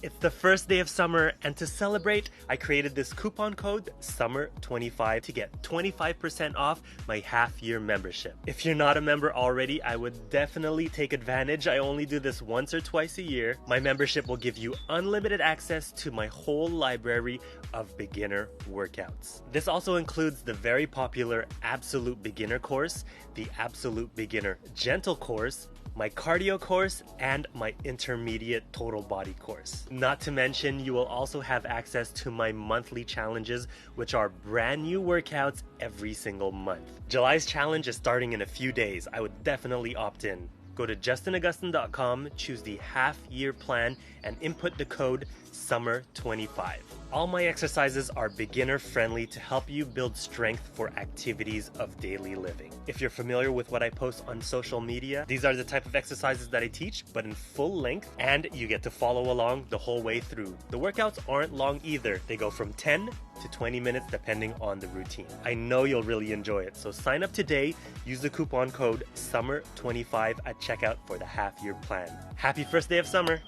It's the first day of summer, and to celebrate, I created this coupon code SUMMER25 to get 25% off my half-year membership. If you're not a member already, I would definitely take advantage. I only do this once or twice a year. My membership will give you unlimited access to my whole library of beginner workouts. This also includes the very popular Absolute Beginner course, the Absolute Beginner Gentle course, my cardio course, and my intermediate total body course. Not to mention, you will also have access to my monthly challenges, which are brand new workouts every single month. July's challenge is starting in a few days. I would definitely opt in. Go to justinagustin.com, choose the half-year plan, and input the code SUMMER25. All my exercises are beginner-friendly to help you build strength for activities of daily living. If you're familiar with what I post on social media, these are the type of exercises that I teach, but in full length, and you get to follow along the whole way through. The workouts aren't long either. They go from 10 to 20 minutes depending on the routine. I know you'll really enjoy it, so sign up today, use the coupon code SUMMER25 at checkout for the half-year plan. Happy first day of summer!